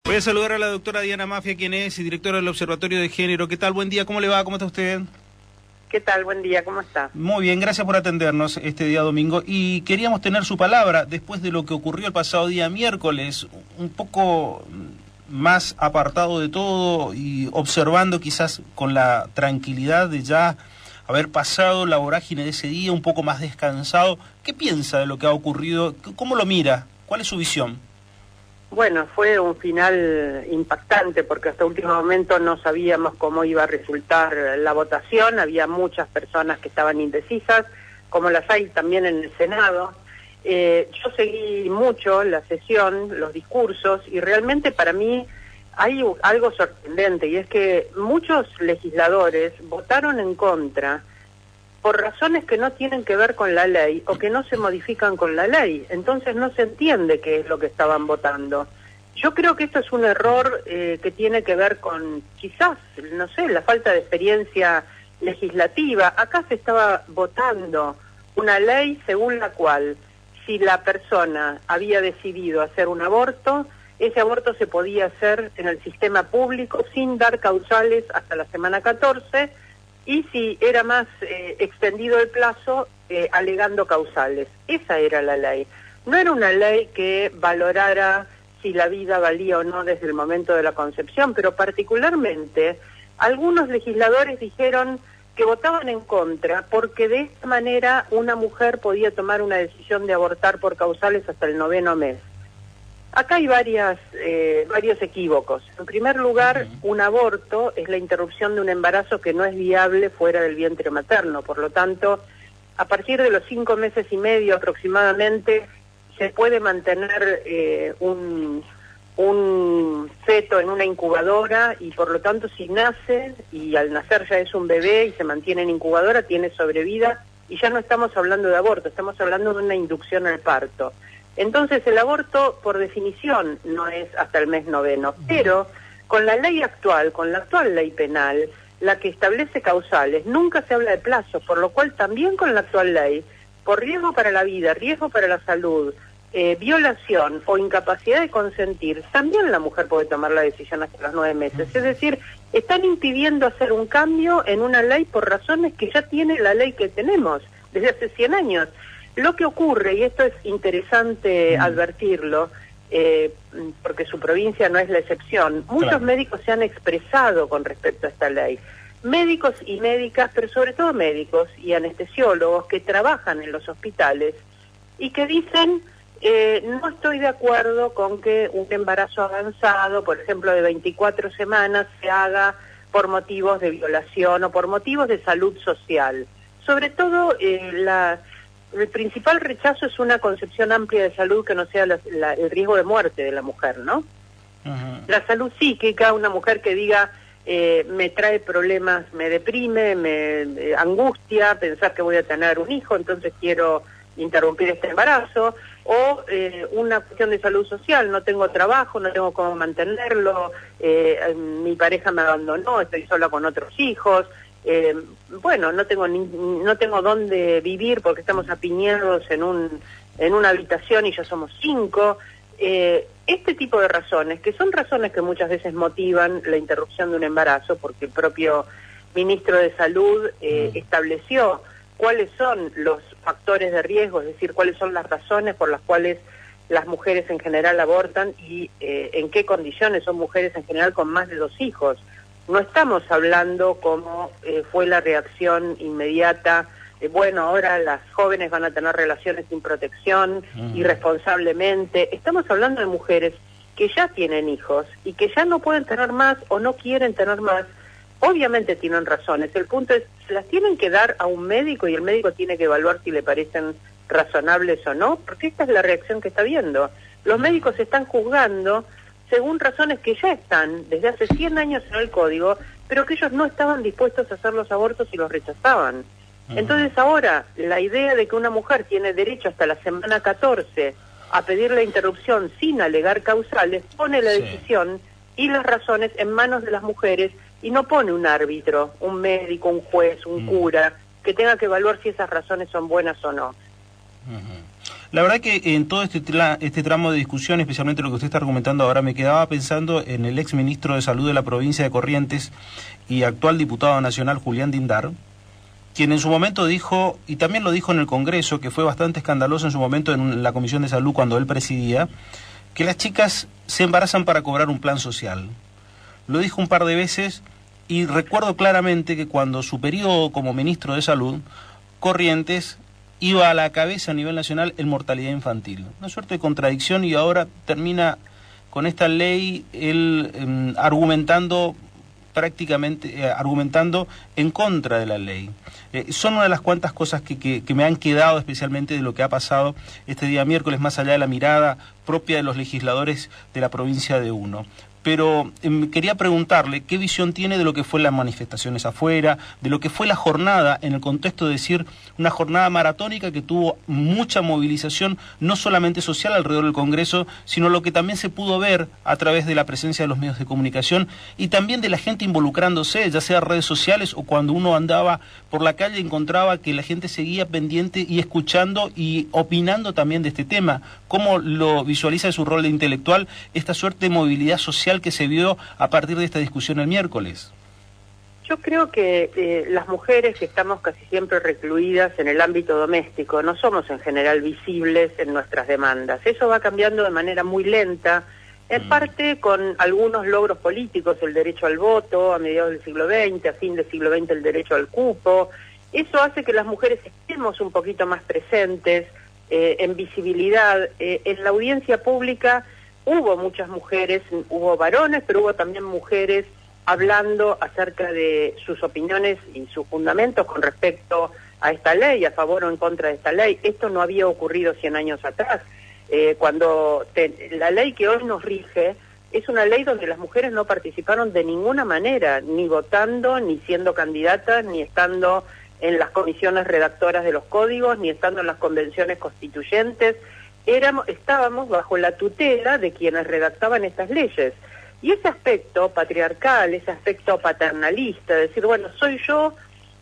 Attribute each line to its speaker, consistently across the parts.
Speaker 1: Voy a saludar a la doctora Diana Mafia, quien es directora del Observatorio de Género. ¿Qué tal? Buen día, ¿cómo le va? ¿Cómo está usted?
Speaker 2: ¿Qué tal? Buen día, ¿cómo está?
Speaker 1: Muy bien, gracias por atendernos este día domingo. Y queríamos tener su palabra después de lo que ocurrió el pasado día miércoles, un poco más apartado de todo y observando quizás con la tranquilidad de ya haber pasado la vorágine de ese día, un poco más descansado. ¿Qué piensa de lo que ha ocurrido? ¿Cómo lo mira? ¿Cuál es su visión?
Speaker 2: Bueno, fue un final impactante porque hasta último momento no sabíamos cómo iba a resultar la votación. Había muchas personas que estaban indecisas, como las hay también en el Senado. Yo seguí mucho la sesión, los discursos, y realmente para mí hay algo sorprendente, y es que muchos legisladores votaron en contra por razones que no tienen que ver con la ley o que no se modifican con la ley. Entonces no se entiende qué es lo que estaban votando. Yo creo que esto es un error que tiene que ver con, quizás, no sé, la falta de experiencia legislativa. Acá se estaba votando una ley según la cual, si la persona había decidido hacer un aborto, ese aborto se podía hacer en el sistema público sin dar causales hasta la semana 14, y si era más extendido el plazo, alegando causales. Esa era la ley. No era una ley que valorara si la vida valía o no desde el momento de la concepción, pero particularmente algunos legisladores dijeron que votaban en contra porque de esta manera una mujer podía tomar una decisión de abortar por causales hasta el 9º mes. Acá hay varios equívocos. En primer lugar, un aborto es la interrupción de un embarazo que no es viable fuera del vientre materno. Por lo tanto, a partir de los 5 meses y medio aproximadamente, se puede mantener un feto en una incubadora, y por lo tanto si nace, y al nacer ya es un bebé y se mantiene en incubadora, tiene sobrevida, y ya no estamos hablando de aborto, estamos hablando de una inducción al parto. Entonces el aborto, por definición, no es hasta el mes 9º, pero con la ley actual, con la actual ley penal, la que establece causales, nunca se habla de plazo, por lo cual también con la actual ley, por riesgo para la vida, riesgo para la salud, violación o incapacidad de consentir, también la mujer puede tomar la decisión hasta los 9 meses. Es decir, están impidiendo hacer un cambio en una ley por razones que ya tiene la ley que tenemos desde hace 100 años. Lo que ocurre, y esto es interesante advertirlo, porque su provincia no es la excepción, muchos médicos se han expresado con respecto a esta ley. Médicos y médicas, pero sobre todo médicos y anestesiólogos que trabajan en los hospitales y que dicen, no estoy de acuerdo con que un embarazo avanzado, por ejemplo de 24 semanas, se haga por motivos de violación o por motivos de salud social. Sobre todo, el principal rechazo es una concepción amplia de salud que no sea el riesgo de muerte de la mujer, ¿no? La salud psíquica, una mujer que diga, me trae problemas, me deprime, me angustia pensar que voy a tener un hijo, entonces quiero interrumpir este embarazo, o una cuestión de salud social, no tengo trabajo, no tengo cómo mantenerlo, mi pareja me abandonó, estoy sola con otros hijos, bueno, no tengo dónde vivir porque estamos apiñados en una habitación y ya somos 5. Este tipo de razones, que son razones que muchas veces motivan la interrupción de un embarazo, porque el propio ministro de Salud estableció cuáles son los factores de riesgo, es decir, cuáles son las razones por las cuales las mujeres en general abortan y en qué condiciones son mujeres en general con más de 2 hijos. No estamos hablando como fue la reacción inmediata, bueno, ahora las jóvenes van a tener relaciones sin protección, irresponsablemente. Estamos hablando de mujeres que ya tienen hijos y que ya no pueden tener más o no quieren tener más. Obviamente tienen razones, el punto es, se las tienen que dar a un médico y el médico tiene que evaluar si le parecen razonables o no, porque esta es la reacción que está viendo. Los médicos están juzgando según razones que ya están desde hace 100 años en el código, pero que ellos no estaban dispuestos a hacer los abortos y los rechazaban. Entonces ahora, la idea de que una mujer tiene derecho hasta la semana 14 a pedir la interrupción sin alegar causales, pone la decisión y las razones en manos de las mujeres y no pone un árbitro, un médico, un juez, un cura, que tenga que evaluar si esas razones son buenas o no.
Speaker 1: La verdad que en todo este tramo de discusión, especialmente lo que usted está argumentando ahora, me quedaba pensando en el ex ministro de Salud de la provincia de Corrientes y actual diputado nacional Julián Dindar, quien en su momento dijo, y también lo dijo en el Congreso, que fue bastante escandaloso en su momento en la Comisión de Salud cuando él presidía, que las chicas se embarazan para cobrar un plan social. Lo dijo un par de veces y recuerdo claramente que cuando su periodo como ministro de Salud, Corrientes iba a la cabeza a nivel nacional en mortalidad infantil. Una suerte de contradicción, y ahora termina con esta ley él argumentando en contra de la ley. Son una de las cuantas cosas que me han quedado especialmente de lo que ha pasado este día miércoles, más allá de la mirada propia de los legisladores de la provincia de Uno. Pero quería preguntarle qué visión tiene de lo que fue las manifestaciones afuera, de lo que fue la jornada, en el contexto de decir una jornada maratónica que tuvo mucha movilización, no solamente social alrededor del Congreso, sino lo que también se pudo ver a través de la presencia de los medios de comunicación y también de la gente involucrándose, ya sea redes sociales o cuando uno andaba por la calle encontraba que la gente seguía pendiente y escuchando y opinando también de este tema. ¿Cómo lo visualiza de su rol de intelectual esta suerte de movilidad social que se vio a partir de esta discusión el miércoles?
Speaker 2: Yo creo que las mujeres que estamos casi siempre recluidas en el ámbito doméstico no somos en general visibles en nuestras demandas. Eso va cambiando de manera muy lenta, en parte con algunos logros políticos, el derecho al voto a mediados del siglo XX, a fin del siglo XX el derecho al cupo. Eso hace que las mujeres estemos un poquito más presentes, en visibilidad, en la audiencia pública. Hubo muchas mujeres, hubo varones, pero hubo también mujeres hablando acerca de sus opiniones y sus fundamentos con respecto a esta ley, a favor o en contra de esta ley. Esto no había ocurrido 100 años atrás. La ley que hoy nos rige es una ley donde las mujeres no participaron de ninguna manera, ni votando, ni siendo candidatas, ni estando en las comisiones redactoras de los códigos, ni estando en las convenciones constituyentes. Estábamos bajo la tutela de quienes redactaban estas leyes. Y ese aspecto patriarcal, ese aspecto paternalista, decir, bueno, soy yo,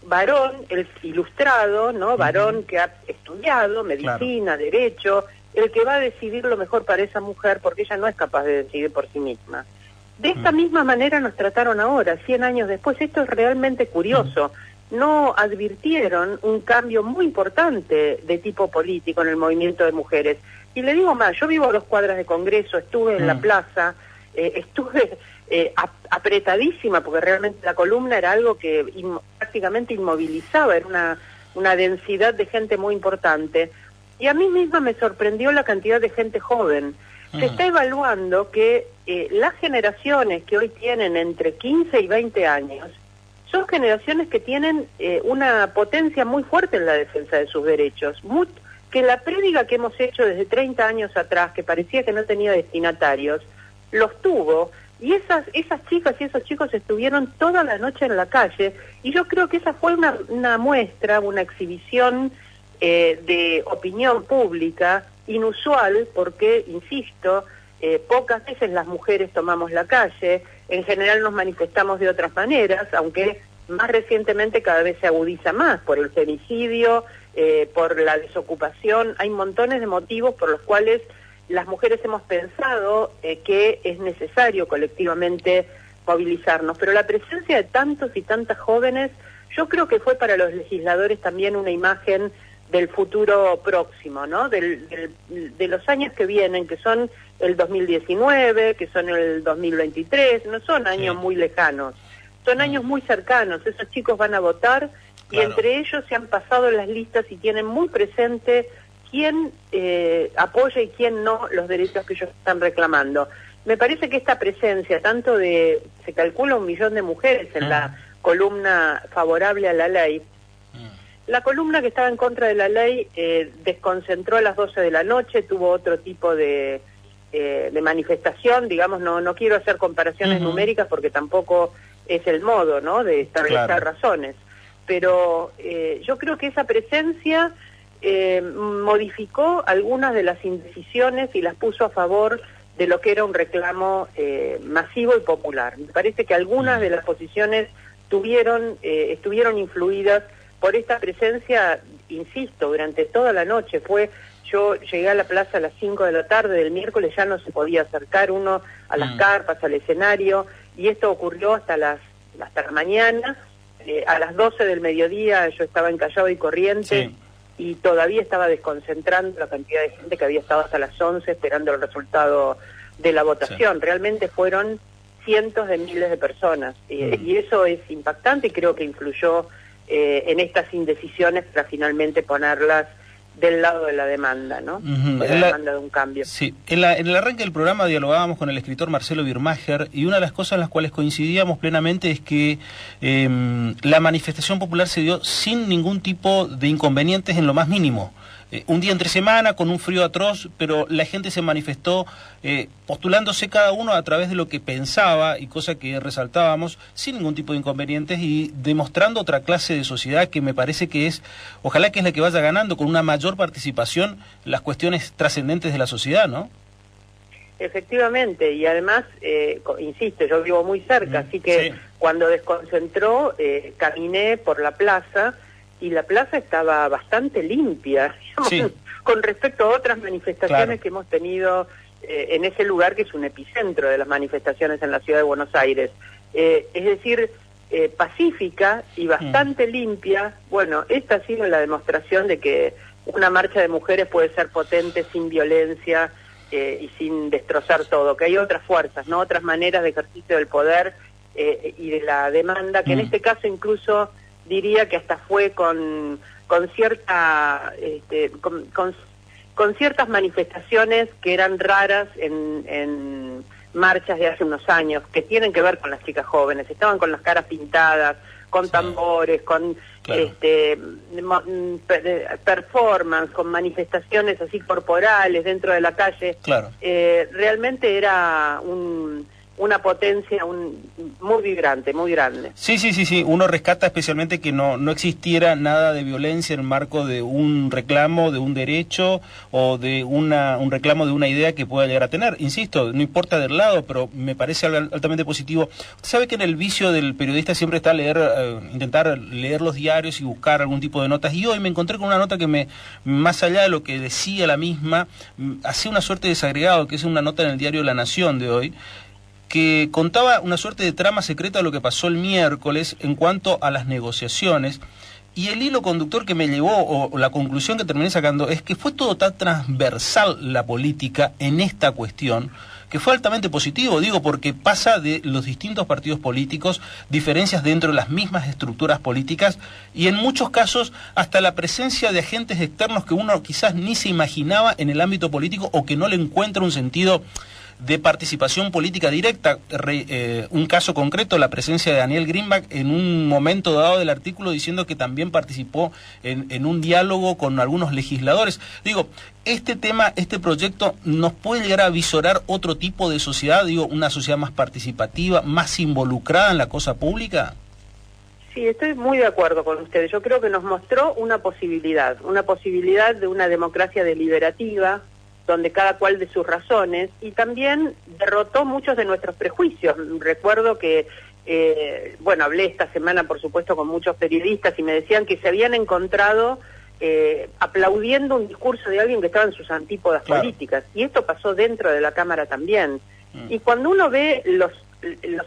Speaker 2: varón, el ilustrado, ¿no? Varón que ha estudiado medicina, claro, derecho, el que va a decidir lo mejor para esa mujer porque ella no es capaz de decidir por sí misma. De esta misma manera nos trataron ahora, 100 años después. Esto es realmente curioso. No advirtieron un cambio muy importante de tipo político en el movimiento de mujeres. Y le digo más, yo vivo a 2 cuadras de Congreso, estuve en la plaza, estuve apretadísima, porque realmente la columna era algo que prácticamente inmovilizaba, era una densidad de gente muy importante. Y a mí misma me sorprendió la cantidad de gente joven. Se está evaluando que las generaciones que hoy tienen entre 15 y 20 años son generaciones que tienen una potencia muy fuerte en la defensa de sus derechos, que la prédica que hemos hecho desde 30 años atrás, que parecía que no tenía destinatarios, los tuvo, y esas chicas y esos chicos estuvieron toda la noche en la calle, y yo creo que esa fue una muestra, una exhibición de opinión pública inusual, porque, insisto, pocas veces las mujeres tomamos la calle, en general nos manifestamos de otras maneras, aunque más recientemente cada vez se agudiza más, por el femicidio, por la desocupación. Hay montones de motivos por los cuales las mujeres hemos pensado que es necesario colectivamente movilizarnos, pero la presencia de tantos y tantas jóvenes, yo creo que fue para los legisladores también una imagen del futuro próximo, ¿no? De los años que vienen, que son el 2019, que son el 2023, no son años muy lejanos, son años muy cercanos. Esos chicos van a votar, claro, y entre ellos se han pasado las listas y tienen muy presente quién apoya y quién no los derechos que ellos están reclamando. Me parece que esta presencia, tanto se calcula 1 millón de mujeres en la columna favorable a la ley. La columna que estaba en contra de la ley desconcentró a las 12 de la noche, tuvo otro tipo de manifestación, digamos, no quiero hacer comparaciones numéricas porque tampoco es el modo, ¿no?, de establecer razones. Pero yo creo que esa presencia modificó algunas de las indecisiones y las puso a favor de lo que era un reclamo masivo y popular. Me parece que algunas de las posiciones estuvieron influidas por esta presencia, insisto, durante toda la noche. yo llegué a la plaza a las 5 de la tarde del miércoles, ya no se podía acercar uno a las carpas, al escenario, y esto ocurrió hasta la mañana. A las 12 del mediodía yo estaba en Callao y Corrientes, y todavía estaba desconcentrando la cantidad de gente que había estado hasta las 11 esperando el resultado de la votación. Realmente fueron cientos de miles de personas, y eso es impactante, y creo que influyó en estas indecisiones para finalmente ponerlas del lado de la demanda, ¿no? De la demanda de un cambio.
Speaker 1: Sí, en el arranque del programa dialogábamos con el escritor Marcelo Birmacher, y una de las cosas en las cuales coincidíamos plenamente es que la manifestación popular se dio sin ningún tipo de inconvenientes en lo más mínimo. Un día entre semana, con un frío atroz, pero la gente se manifestó postulándose cada uno a través de lo que pensaba, y cosa que resaltábamos, sin ningún tipo de inconvenientes, y demostrando otra clase de sociedad que me parece que es, ojalá que es la que vaya ganando, con una mayor participación en las cuestiones trascendentes de la sociedad, ¿no?
Speaker 2: Efectivamente, y además, insisto, yo vivo muy cerca, así que cuando desconcentró, caminé por la plaza, y la plaza estaba bastante limpia, digamos, con respecto a otras manifestaciones que hemos tenido en ese lugar que es un epicentro de las manifestaciones en la ciudad de Buenos Aires. Es decir, pacífica y bastante limpia. Bueno, esta ha sido la demostración de que una marcha de mujeres puede ser potente sin violencia y sin destrozar todo, que hay otras fuerzas, ¿no? Otras maneras de ejercicio del poder y de la demanda, que en este caso incluso diría que hasta fue con cierta con ciertas manifestaciones que eran raras en marchas de hace unos años, que tienen que ver con las chicas jóvenes. Estaban con las caras pintadas, con tambores, con performance, con manifestaciones así corporales dentro de la calle. Realmente era una potencia muy vibrante, muy grande.
Speaker 1: Sí. Uno rescata especialmente que no existiera nada de violencia en el marco de un reclamo, de un derecho, o de un reclamo de una idea que pueda llegar a tener. Insisto, no importa del lado, pero me parece altamente positivo. Usted sabe que en el vicio del periodista siempre está intentar leer los diarios y buscar algún tipo de notas, y hoy me encontré con una nota que más allá de lo que decía la misma, hacía una suerte de desagregado, que es una nota en el diario La Nación de hoy, que contaba una suerte de trama secreta de lo que pasó el miércoles en cuanto a las negociaciones, y el hilo conductor que me llevó, o la conclusión que terminé sacando, es que fue todo tan transversal la política en esta cuestión, que fue altamente positivo, digo, porque pasa de los distintos partidos políticos, diferencias dentro de las mismas estructuras políticas, y en muchos casos hasta la presencia de agentes externos que uno quizás ni se imaginaba en el ámbito político, o que no le encuentra un sentido de participación política directa. Un caso concreto, la presencia de Daniel Greenback en un momento dado del artículo, diciendo que también participó en un diálogo con algunos legisladores. Digo, este tema, este proyecto nos puede llegar a visorar otro tipo de sociedad, digo, una sociedad más participativa, más involucrada en la cosa pública.
Speaker 2: Sí, estoy muy de acuerdo con ustedes. Yo creo que nos mostró una posibilidad de una democracia deliberativa, donde cada cual de sus razones, y también derrotó muchos de nuestros prejuicios. Recuerdo que, hablé esta semana, por supuesto, con muchos periodistas, y me decían que se habían encontrado aplaudiendo un discurso de alguien que estaba en sus antípodas políticas, y esto pasó dentro de la Cámara también. Y cuando uno ve los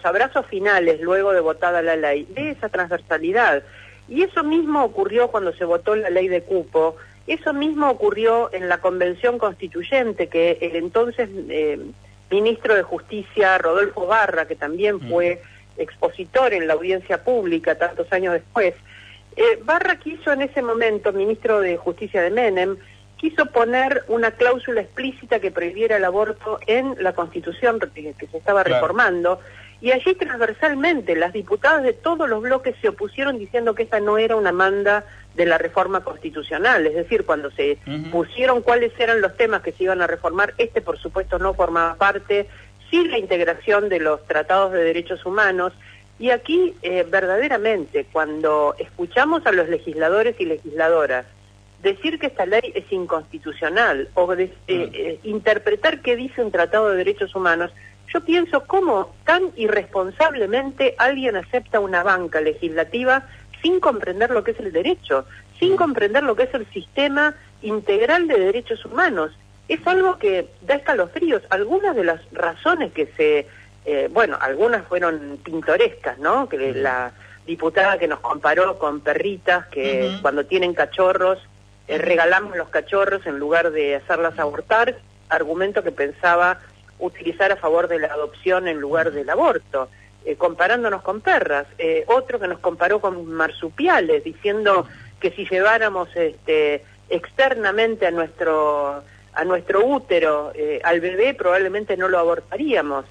Speaker 2: abrazos finales luego de votada la ley, ve esa transversalidad, y eso mismo ocurrió cuando se votó la ley de cupo. Eso mismo ocurrió en la Convención Constituyente, que el entonces ministro de Justicia, Rodolfo Barra, que también fue expositor en la audiencia pública tantos años después, Barra quiso en ese momento, ministro de Justicia de Menem, quiso poner una cláusula explícita que prohibiera el aborto en la Constitución que se estaba reformando, y allí transversalmente las diputadas de todos los bloques se opusieron diciendo que esta no era una manda de la reforma constitucional. Es decir, cuando se pusieron cuáles eran los temas que se iban a reformar, por supuesto no formaba parte, sí la integración de los tratados de derechos humanos. Y aquí verdaderamente, cuando escuchamos a los legisladores y legisladoras decir que esta ley es inconstitucional, o interpretar qué dice un tratado de derechos humanos, yo pienso cómo tan irresponsablemente alguien acepta una banca legislativa sin comprender lo que es el derecho, sin comprender lo que es el sistema integral de derechos humanos. Es algo que da escalofríos. Algunas de las razones que algunas fueron pintorescas, ¿no? Que la diputada que nos comparó con perritas que cuando tienen cachorros, regalamos los cachorros en lugar de hacerlas abortar, argumento que pensaba utilizar a favor de la adopción en lugar del aborto, comparándonos con perras. Otro que nos comparó con marsupiales, diciendo que si lleváramos externamente a nuestro útero al bebé probablemente no lo abortaríamos.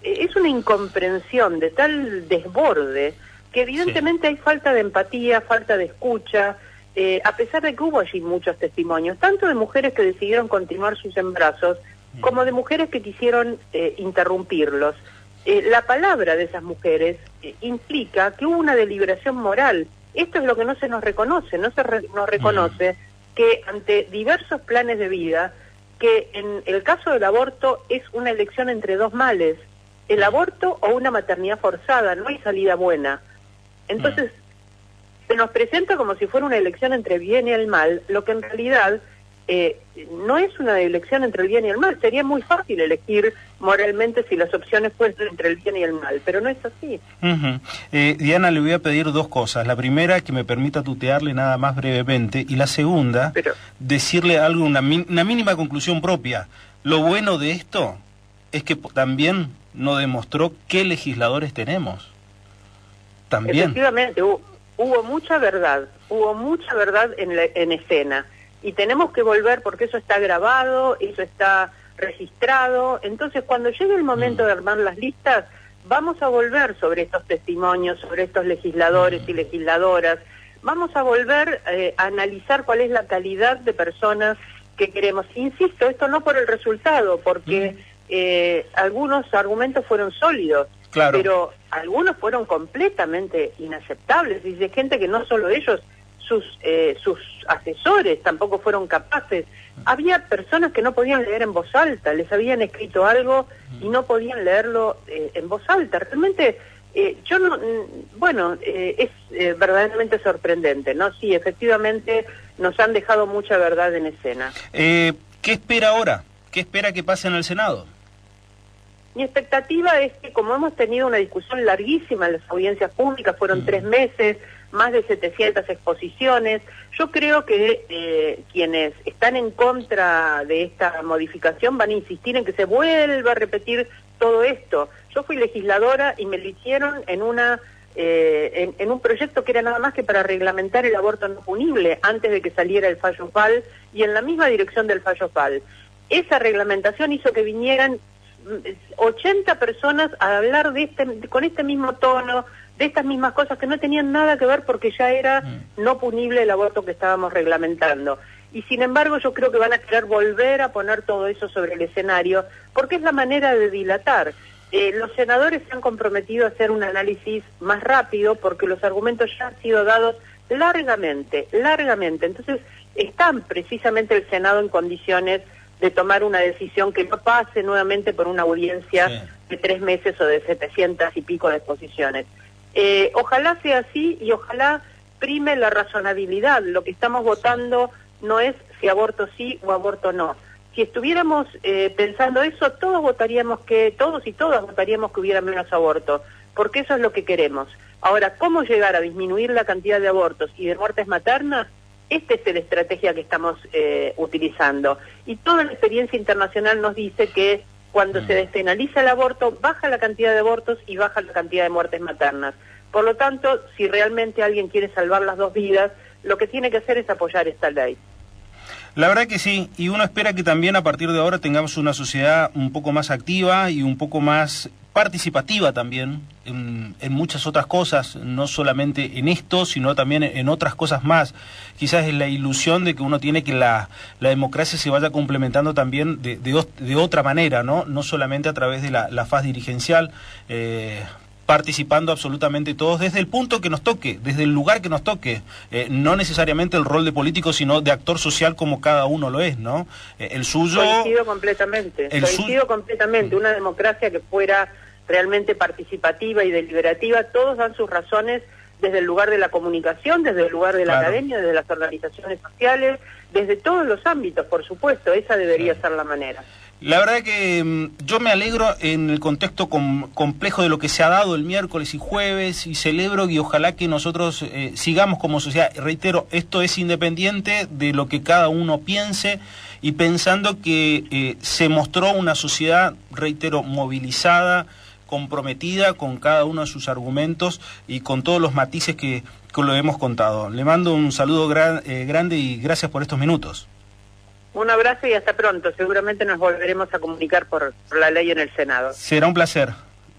Speaker 2: Es una incomprensión de tal desborde que evidentemente hay falta de empatía, falta de escucha, a pesar de que hubo allí muchos testimonios, tanto de mujeres que decidieron continuar sus embarazos, como de mujeres que quisieron interrumpirlos. La palabra de esas mujeres implica que hubo una deliberación moral. Esto es lo que no se nos reconoce, nos reconoce que ante diversos planes de vida, que en el caso del aborto es una elección entre dos males, el aborto o una maternidad forzada, no hay salida buena. Entonces, se nos presenta como si fuera una elección entre el bien y el mal, lo que en realidad no es una elección entre el bien y el mal. Sería muy fácil elegir moralmente si las opciones fuesen entre el bien y el mal, pero no es así.
Speaker 1: Diana, le voy a pedir dos cosas. La primera, que me permita tutearle nada más brevemente, y la segunda, decirle algo, una mínima conclusión propia. Lo bueno de esto es que también nos demostró qué legisladores tenemos. También.
Speaker 2: Efectivamente, hubo mucha verdad en escena. Y tenemos que volver porque eso está grabado, eso está registrado. Entonces, cuando llegue el momento de armar las listas, vamos a volver sobre estos testimonios, sobre estos legisladores y legisladoras. Vamos a volver a analizar cuál es la calidad de personas que queremos. Insisto, esto no por el resultado, porque algunos argumentos fueron sólidos,
Speaker 1: claro,
Speaker 2: pero algunos fueron completamente inaceptables. Dice gente que no solo ellos, sus asesores tampoco fueron capaces. Había personas que no podían leer en voz alta, les habían escrito algo y no podían leerlo en voz alta. Realmente, es verdaderamente sorprendente, ¿no? Sí, efectivamente nos han dejado mucha verdad en escena.
Speaker 1: ¿Qué espera ahora? ¿Qué espera que pase en el Senado?
Speaker 2: Mi expectativa es que, como hemos tenido una discusión larguísima en las audiencias públicas, fueron 3 meses, más de 700 exposiciones, yo creo que quienes están en contra de esta modificación van a insistir en que se vuelva a repetir todo esto. Yo fui legisladora y me lo hicieron en un proyecto que era nada más que para reglamentar el aborto no punible antes de que saliera el fallo FAL, y en la misma dirección del fallo FAL. Esa reglamentación hizo que vinieran 80 personas a hablar con este mismo tono, de estas mismas cosas que no tenían nada que ver porque ya era no punible el aborto que estábamos reglamentando. Y sin embargo yo creo que van a querer volver a poner todo eso sobre el escenario, porque es la manera de dilatar. Los senadores se han comprometido a hacer un análisis más rápido porque los argumentos ya han sido dados largamente. Entonces están precisamente el Senado en condiciones de tomar una decisión que no pase nuevamente por una audiencia de 3 meses o de 700 y pico de exposiciones. Ojalá sea así y ojalá prime la razonabilidad. Lo que estamos votando no es si aborto sí o aborto no. Si estuviéramos pensando eso, todos y todas votaríamos que hubiera menos aborto, porque eso es lo que queremos. Ahora, ¿cómo llegar a disminuir la cantidad de abortos y de muertes maternas? Esta es la estrategia que estamos utilizando. Y toda la experiencia internacional nos dice que cuando se despenaliza el aborto, baja la cantidad de abortos y baja la cantidad de muertes maternas. Por lo tanto, si realmente alguien quiere salvar las dos vidas, lo que tiene que hacer es apoyar esta ley.
Speaker 1: La verdad que sí, y uno espera que también a partir de ahora tengamos una sociedad un poco más activa y un poco más participativa también en muchas otras cosas, no solamente en esto, sino también en otras cosas más. Quizás es la ilusión de que uno tiene que la democracia se vaya complementando también de otra manera, no solamente a través de la faz dirigencial, participando absolutamente todos desde el punto que nos toque, desde el lugar que nos toque, no necesariamente el rol de político, sino de actor social como cada uno lo es, ¿no? El suyo...
Speaker 2: Coincido completamente, una democracia que fuera realmente participativa y deliberativa, todos dan sus razones desde el lugar de la comunicación, desde el lugar de la
Speaker 1: Claro.
Speaker 2: academia, desde las organizaciones sociales, desde todos los ámbitos, por supuesto, esa debería ser la manera.
Speaker 1: La verdad que yo me alegro en el contexto complejo de lo que se ha dado el miércoles y jueves, y celebro y ojalá que nosotros sigamos como sociedad. Reitero, esto es independiente de lo que cada uno piense, y pensando que se mostró una sociedad, reitero, movilizada, comprometida con cada uno de sus argumentos y con todos los matices que lo hemos contado. Le mando un saludo grande y gracias por estos minutos.
Speaker 2: Un abrazo y hasta pronto. Seguramente nos volveremos a comunicar por la ley en el Senado.
Speaker 1: Será un placer.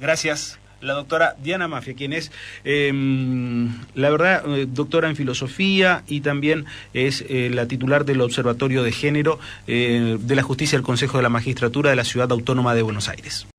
Speaker 1: Gracias. La doctora Diana Maffia, quien es, la verdad, doctora en filosofía y también es la titular del Observatorio de Género de la Justicia del Consejo de la Magistratura de la Ciudad Autónoma de Buenos Aires.